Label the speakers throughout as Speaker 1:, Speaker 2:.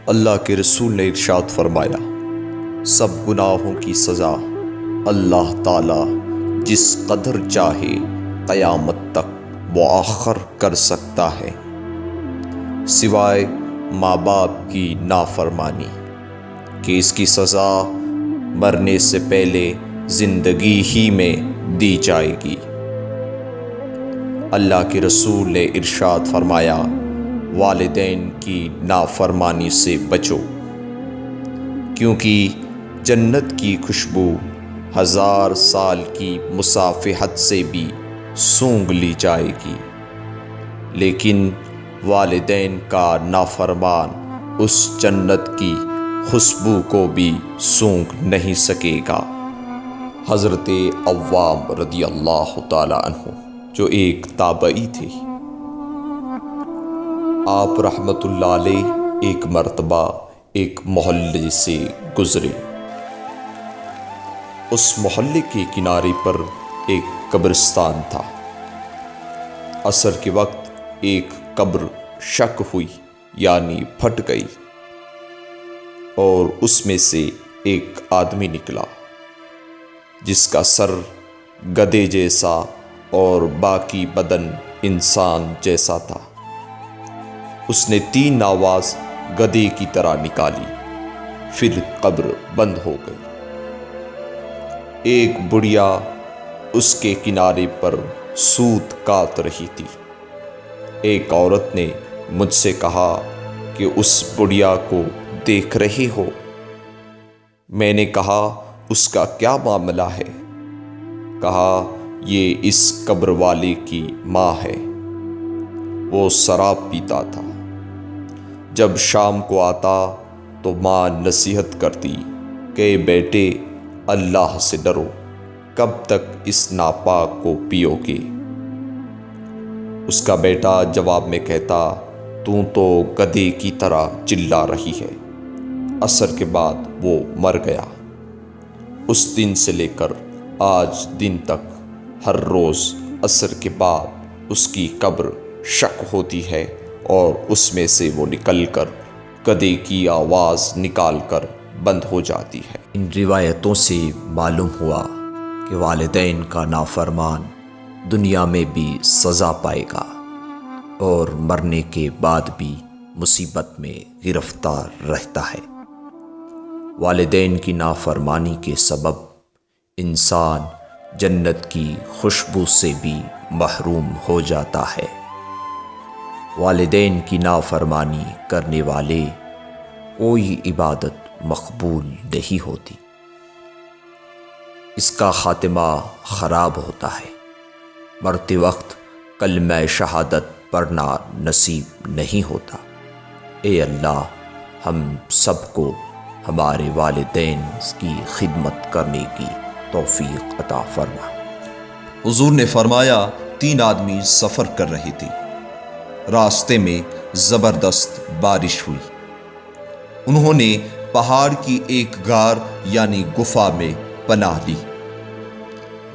Speaker 1: اللہ کے رسول نے ارشاد فرمایا، سب گناہوں کی سزا اللہ تعالی جس قدر چاہے قیامت تک مؤخر کر سکتا ہے، سوائے ماں باپ کی نافرمانی کہ اس کی سزا مرنے سے پہلے زندگی ہی میں دی جائے گی۔ اللہ کے رسول نے ارشاد فرمایا، والدین کی نافرمانی سے بچو، کیونکہ جنت کی خوشبو 1000 سال کی مصافحت سے بھی سونگھ لی جائے گی، لیکن والدین کا نافرمان اس جنت کی خوشبو کو بھی سونگھ نہیں سکے گا۔ حضرت عوام رضی اللہ تعالی عنہ جو ایک تابعی تھے، آپ رحمت اللہ علیہ ایک مرتبہ ایک محلے سے گزرے۔ اس محلے کے کنارے پر ایک قبرستان تھا۔ عصر کے وقت ایک قبر شق ہوئی یعنی پھٹ گئی، اور اس میں سے ایک آدمی نکلا جس کا سر گدھے جیسا اور باقی بدن انسان جیسا تھا۔ اس نے 3 آواز گدھے کی طرح نکالی، پھر قبر بند ہو گئی۔ ایک بڑھیا اس کے کنارے پر سوت کاٹ رہی تھی۔ ایک عورت نے مجھ سے کہا کہ اس بڑھیا کو دیکھ رہے ہو؟ میں نے کہا، اس کا کیا معاملہ ہے؟ کہا، یہ اس قبر والے کی ماں ہے۔ وہ شراب پیتا تھا۔ جب شام کو آتا تو ماں نصیحت کرتی کہ بیٹے اللہ سے ڈرو، کب تک اس ناپاک کو پیو گے؟ اس کا بیٹا جواب میں کہتا، تو گدھے کی طرح چلا رہی ہے۔ عصر کے بعد وہ مر گیا۔ اس دن سے لے کر آج دن تک ہر روز عصر کے بعد اس کی قبر شق ہوتی ہے، اور اس میں سے وہ نکل کر گدھے کی آواز نکال کر بند ہو جاتی ہے۔ ان روایتوں سے معلوم ہوا کہ والدین کا نافرمان دنیا میں بھی سزا پائے گا اور مرنے کے بعد بھی مصیبت میں گرفتار رہتا ہے۔ والدین کی نافرمانی کے سبب انسان جنت کی خوشبو سے بھی محروم ہو جاتا ہے۔ والدین کی نافرمانی کرنے والے کوئی عبادت مقبول نہیں ہوتی، اس کا خاتمہ خراب ہوتا ہے۔ مرتے وقت کلمہ شہادت پڑھنا نصیب نہیں ہوتا۔ اے اللہ، ہم سب کو ہمارے والدین کی خدمت کرنے کی توفیق عطا فرما۔
Speaker 2: حضور نے فرمایا، 3 آدمی سفر کر رہے تھے۔ راستے میں زبردست بارش ہوئی۔ انہوں نے پہاڑ کی ایک غار یعنی گفا میں پناہ لی۔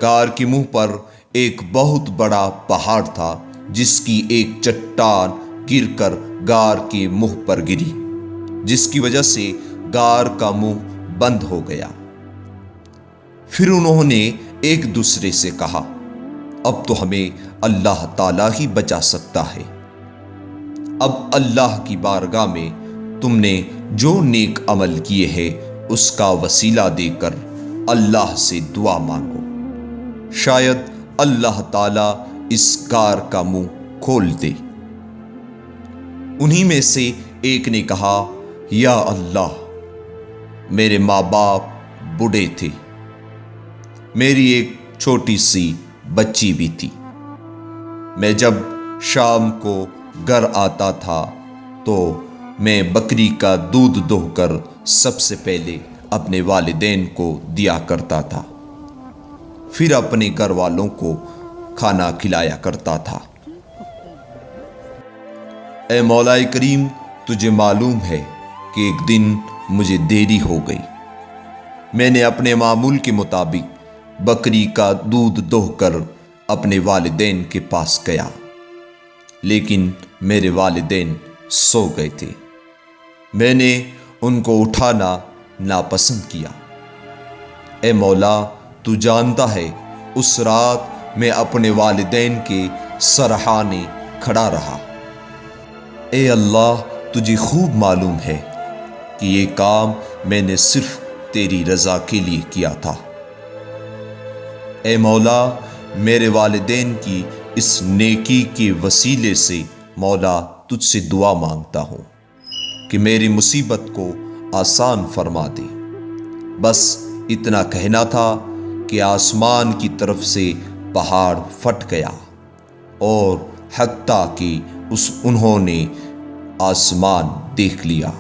Speaker 2: غار کے منہ پر ایک بہت بڑا پہاڑ تھا، جس کی ایک چٹان گر کر غار کے منہ پر گری، جس کی وجہ سے غار کا منہ بند ہو گیا۔ پھر انہوں نے ایک دوسرے سے کہا، اب تو ہمیں اللہ تعالیٰ ہی بچا سکتا ہے۔ اب اللہ کی بارگاہ میں تم نے جو نیک عمل کیے ہیں اس کا وسیلہ دے کر اللہ سے دعا مانگو، شاید اللہ تعالیٰ اس غار کا منہ کھول دے۔ انہی میں سے ایک نے کہا، یا اللہ، میرے ماں باپ بوڑھے تھے، میری ایک چھوٹی سی بچی بھی تھی۔ میں جب شام کو گھر آتا تھا تو میں بکری کا دودھ دوہ کر سب سے پہلے اپنے والدین کو دیا کرتا تھا، پھر اپنے گھر والوں کو کھانا کھلایا کرتا تھا۔ اے مولا کریم، تجھے معلوم ہے کہ ایک دن مجھے دیری ہو گئی۔ میں نے اپنے معمول کے مطابق بکری کا دودھ دوہ کر اپنے والدین کے پاس گیا، لیکن میرے والدین سو گئے تھے۔ میں نے ان کو اٹھانا ناپسند کیا۔ اے مولا، تو جانتا ہے اس رات میں اپنے والدین کے سرہانے کھڑا رہا۔ اے اللہ، تجھے خوب معلوم ہے کہ یہ کام میں نے صرف تیری رضا کے لیے کیا تھا۔ اے مولا، میرے والدین کی اس نیکی کے وسیلے سے مولا تجھ سے دعا مانگتا ہوں کہ میری مصیبت کو آسان فرما دے۔ بس اتنا کہنا تھا کہ آسمان کی طرف سے پہاڑ پھٹ گیا، اور حتیٰ کہ انہوں نے آسمان دیکھ لیا۔